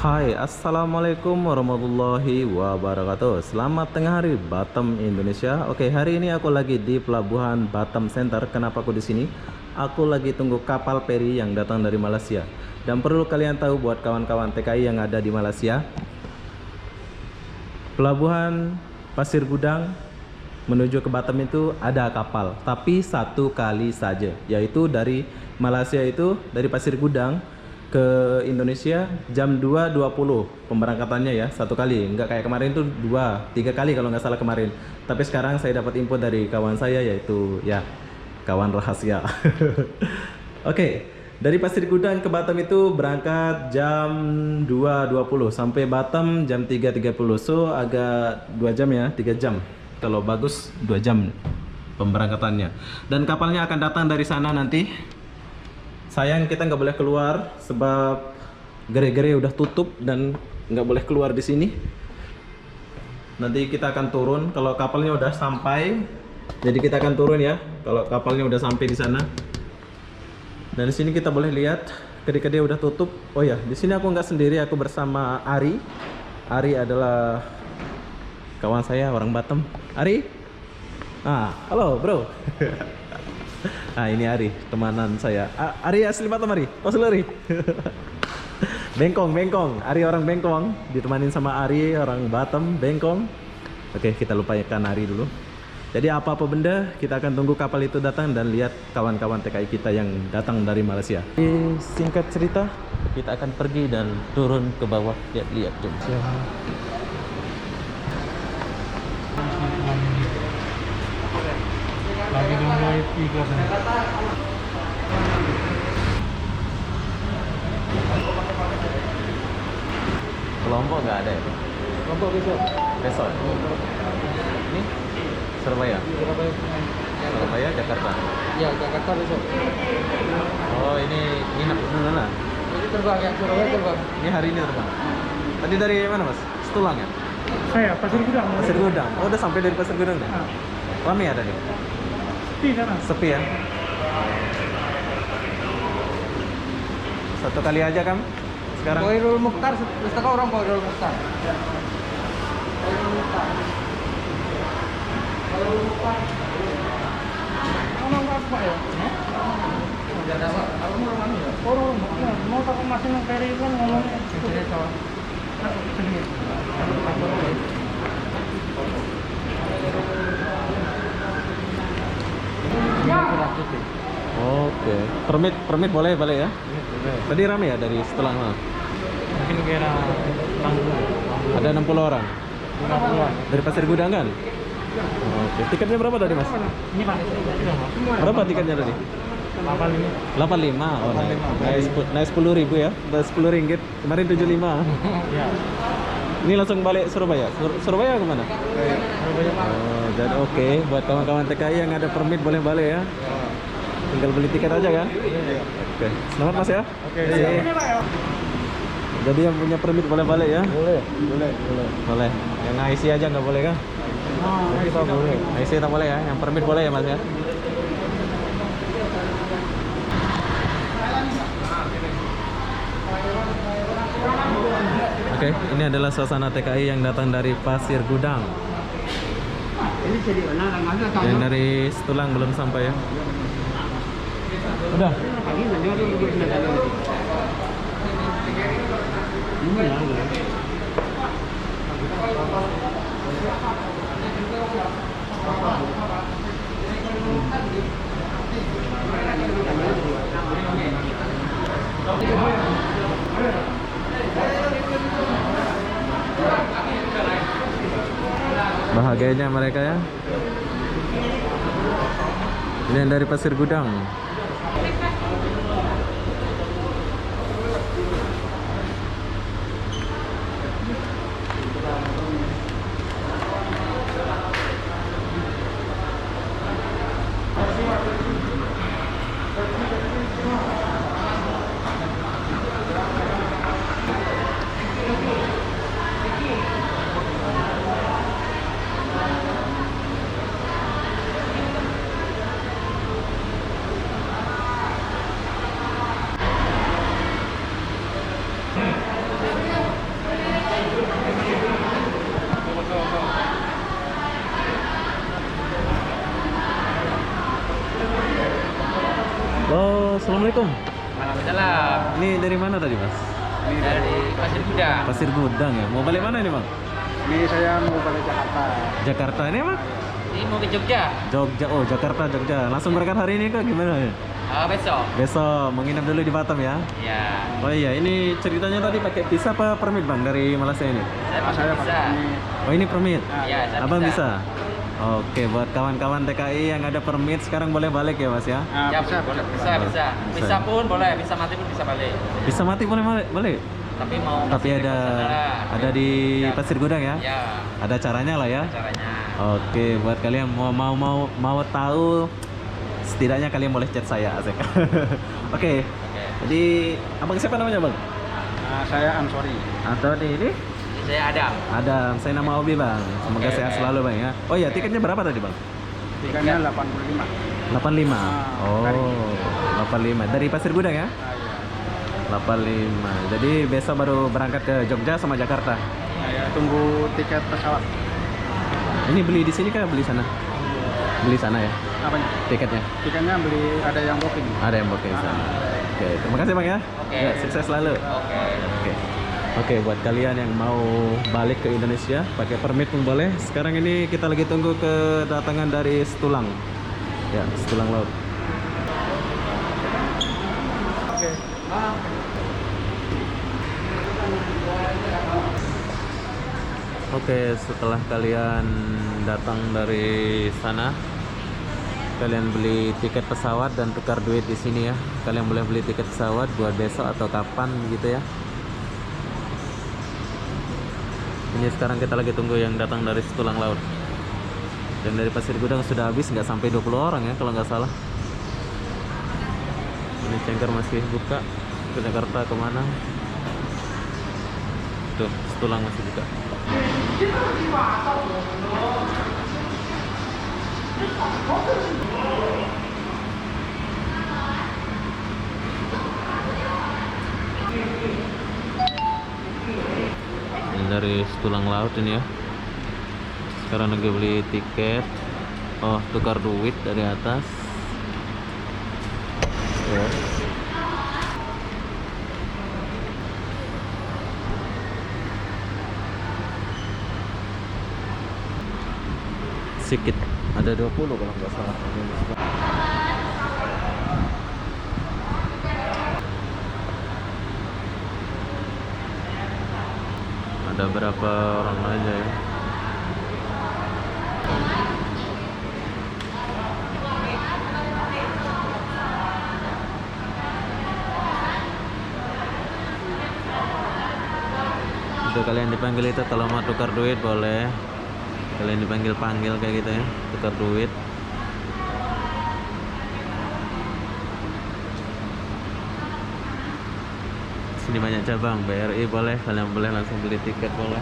Hai, assalamualaikum warahmatullahi wabarakatuh. Selamat tengah hari Batam, Indonesia. Oke, hari ini aku lagi di pelabuhan Batam Center. Kenapa aku di sini? Aku lagi tunggu kapal feri yang datang dari Malaysia. Dan perlu kalian tahu buat kawan-kawan TKI yang ada di Malaysia, pelabuhan Pasir Gudang menuju ke Batam itu ada kapal, tapi satu kali saja, yaitu dari Malaysia itu dari Pasir Gudang ke Indonesia jam 2.20 pemberangkatannya ya, satu kali, nggak kayak kemarin tuh 2-3 kali kalau nggak salah kemarin. Tapi sekarang saya dapat info dari kawan saya, yaitu ya kawan rahasia. Oke, dari Pasir Gudang ke Batam itu berangkat jam 2.20 sampai Batam jam 3.30. So agak 2 jam ya, 3 jam. Kalau bagus 2 jam pemberangkatannya. Dan kapalnya akan datang dari sana nanti. Sayang kita nggak boleh keluar sebab gere-gere udah tutup dan nggak boleh keluar di sini. Nanti kita akan turun kalau kapalnya udah sampai. Jadi kita akan turun ya kalau kapalnya udah sampai di sana. Dan di sini kita boleh lihat kede-kede udah tutup. Oh ya, di sini aku nggak sendiri, aku bersama Ari. Ari adalah kawan saya orang Batam. Ari? Halo bro. Ini Ari, temanan saya. Ari asli Batam, Ari. Asli Ari. Bengkong. Ari orang Bengkong, ditemanin sama Ari orang Batam, Bengkong. Oke, kita lupakan Ari dulu. Jadi apa-apa benda, kita akan tunggu kapal itu datang dan lihat kawan-kawan TKI kita yang datang dari Malaysia. Singkat cerita, kita akan pergi dan turun ke bawah, lihat-lihat tuh. Lagi nunggu IP kan. Lombok nggak ada ya? Lombok besok. Besok. Ini Surabaya. Surabaya, Jakarta. Ya, Jakarta besok. Oh, ini nginep dulu lah. Ini terbang ya, Surabaya terbang. Ini hari ini terbang. Tadi dari mana mas? Setulang ya? Saya Pasir Gudang. Pasir Gudang. Oh, udah sampai dari Pasir Gudang deh. Ramai ada nih. Sepi sana. Sepi ya. Satu kali aja kan? Sekarang. Khairul Mukhtar, setengah orang Khairul Mukhtar. Khairul Mukhtar. Orang apa ya? Orang mau tak masih nang ferry kan ngomongnya. Oke. Permit boleh balik ya? Tadi ramai ya dari setelah mana? Mungkin kira 60. Ada 60 orang. 50-an. Dari Pasir Gudang kan? Oke. Tiketnya berapa tadi mas? Ini Pak. Berapa tiketnya tadi? 85. 85. Oh, naik 10.000 ya. Udah 10 ringgit. Kemarin 75. Ya. Ini langsung balik Surabaya. Surabaya kemana? Surabaya Pak. Oh, jadi oke. Buat kawan-kawan TKI yang ada permit boleh balik ya. Tinggal beli tiket aja kan? Oke. Selamat mas ya. Oke. Iya. Jadi yang punya permit boleh balik ya? Boleh. Boleh. Yang IC aja nggak boleh kan? Kita boleh. IC tak boleh ya. Yang permit boleh ya mas ya? Oke, ini adalah suasana TKI yang datang dari Pasir Gudang. Yang dari Setulang belum sampai ya. Udah. Bahagianya mereka ya. Ini yang dari Pasir Gudang. Assalamualaikum. Waalaikumsalam. Ini dari mana tadi Mas? Ini dari Pasir Gudang. Pasir Gudang ya. Mau balik mana ini Bang? Ini saya mau balik Jakarta. Jakarta ini Bang? Ini mau ke Jogja. Jogja, oh Jakarta, Jogja. Langsung berangkat hari ini kah gimana ya? Besok. Besok menginap dulu di Batam ya. Ya. Oh iya, ini ceritanya tadi pakai visa apa permit Bang dari Malaysia ini? Saya bisa. Oh ini permit. Ya, saya Abang bisa. Oke, buat kawan-kawan TKI yang ada permit sekarang boleh balik ya Mas ya? Ya, bisa, boleh. Bisa pun boleh, bisa mati pun bisa balik. Bisa mati boleh balik? Tapi mau Tapi ada di Pasir Gudang ya? Ya, Ada caranya lah ya? caranya. Oke, buat kalian mau tahu, setidaknya kalian boleh chat saya, asik. Oke. Jadi abang siapa namanya bang? Saya Ansori. Atau ini? Saya Adam. Adam, saya nama Obi bang. Semoga Oke, sehat oke. selalu bang ya. Oh ya, tiketnya berapa tadi bang? Tiketnya 85. 85. dari. Oh, 85 dari Pasir Gudang ya? 85. Jadi besok baru berangkat ke Jogja sama Jakarta. Saya tunggu tiket pesawat. Ini beli di sini kah beli sana? Beli sana ya? Apanya? Tiketnya? Tiketnya beli ada yang booking. Ada yang booking sana. Oke, terima kasih bang ya. Oke. Ya, sukses selalu. Oke. Oke. Oke, buat kalian yang mau balik ke Indonesia pakai permit pun boleh. Sekarang ini kita lagi tunggu kedatangan dari Setulang. Ya, Setulang Laut. Oke. Oke, setelah kalian datang dari sana, kalian beli tiket pesawat dan tukar duit di sini ya. Kalian boleh beli tiket pesawat buat besok atau kapan gitu ya. Ini sekarang kita lagi tunggu yang datang dari Setulang Laut. Yang dari Pasir Gudang sudah habis, nggak sampai 20 orang ya kalau nggak salah. Ini Cengker masih buka. Ke Jakarta kemana? Tuh, Setulang masih buka. Ini dari Setulang Laut ini ya. Sekarang lagi beli tiket. Oh, tukar duit dari atas. Ya. Sedikit ada 20 kalau nggak salah. Ada berapa orang aja ya? Itu kalian dipanggil itu kalau mau tukar duit boleh. Kalian dipanggil-panggil kayak gitu ya, tukar duit. Sini banyak cabang, BRI boleh, kalian boleh langsung beli tiket boleh.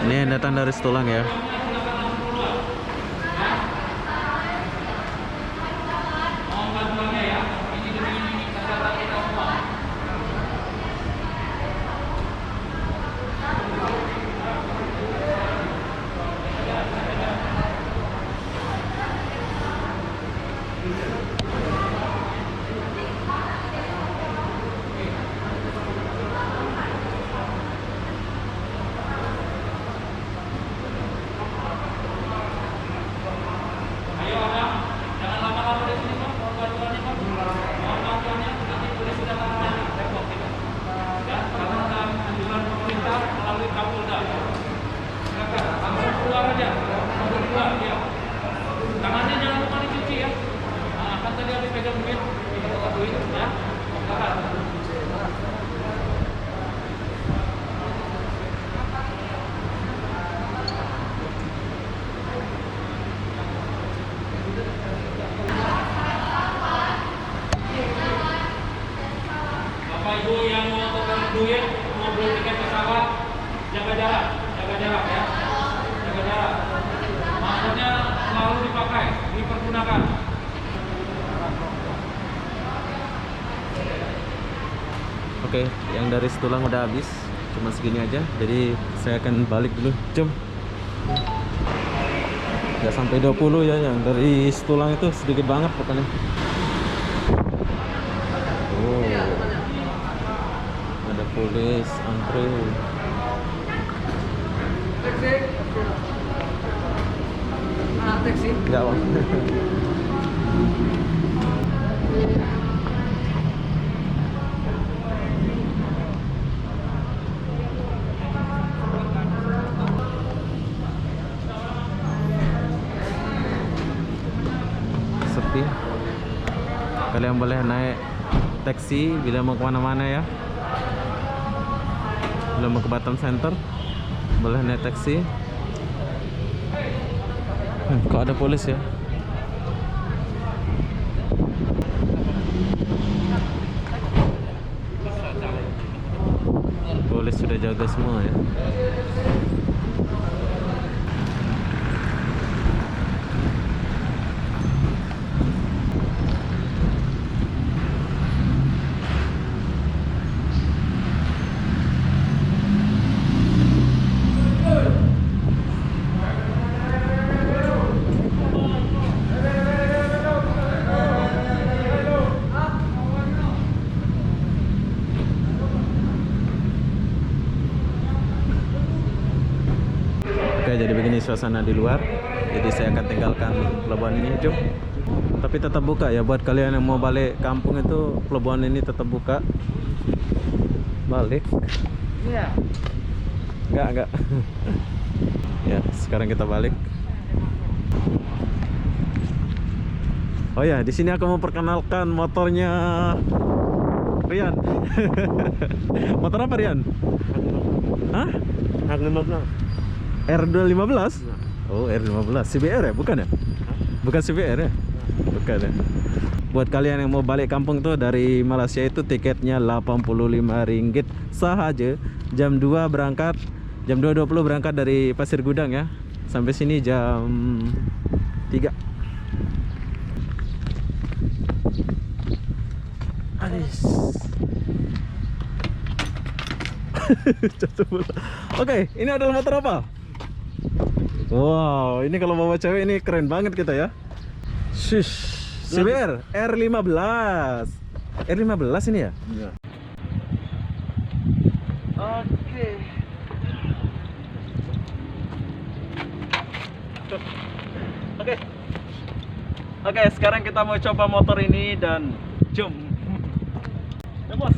Ini yang datang dari Setulang ya. duit, mau beli tiket pesawat, jaga jarak ya, jaga jarak. Maskernya selalu dipakai, dipergunakan. Oke, yang dari Situlang udah habis, cuma segini aja. Jadi saya akan balik dulu. Jom. Nggak sampai 20 ya, yang dari Situlang itu sedikit banget pokoknya. Oh, ada polis antre. Taksi. Taksi. Nggak, Bang. Sepi. Kalian boleh naik taksi bila mau kemana-mana ya. Bila mau ke Batam Center, boleh naik taksi. Kok ada polis ya? Polis sudah jaga semua ya. Oke, jadi begini suasana di luar. Jadi saya akan tinggalkan pelabuhan ini, Jom. Tapi tetap buka ya buat kalian yang mau balik kampung itu, pelabuhan ini tetap buka. Balik? Iya. Enggak. Ya, sekarang kita balik. Oh ya, di sini aku mau perkenalkan motornya Rian. Motor apa, Rian? Hah? R215? Oh, R15. CBR ya? Bukan ya? Bukan CBR ya? Bukan ya? Buat kalian yang mau balik kampung tuh dari Malaysia itu tiketnya Rp85 sahaja. Jam 2 berangkat, jam 2.20 berangkat dari Pasir Gudang ya. Sampai sini jam 3. Aduh. Oke, ini adalah motor apa? Wow, ini kalau bawa cewek ini keren banget kita ya. Shush. CBR R15. R15 ini ya? Iya. Oke. Oke, sekarang kita mau coba motor ini dan jom. Ya, Bos.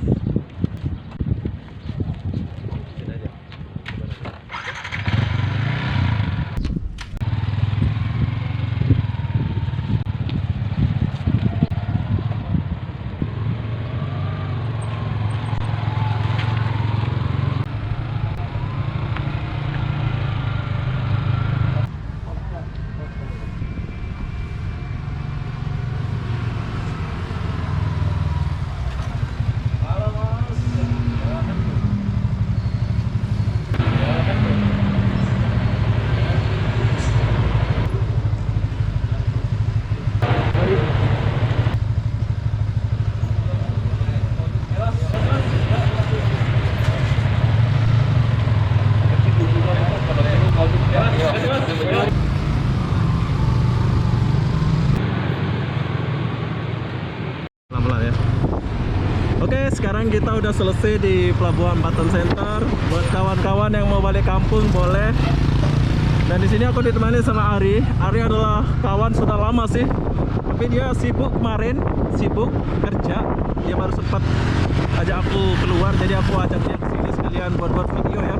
Pelan-pelan ya. Oke, sekarang kita udah selesai di Pelabuhan Batam Center. Buat kawan-kawan yang mau balik kampung boleh. Dan di sini aku ditemani sama Ari. Ari adalah kawan sudah lama sih, tapi dia sibuk kemarin, sibuk kerja. Dia baru sempat ajak aku keluar, jadi aku ajak dia ke sini sekalian buat video ya.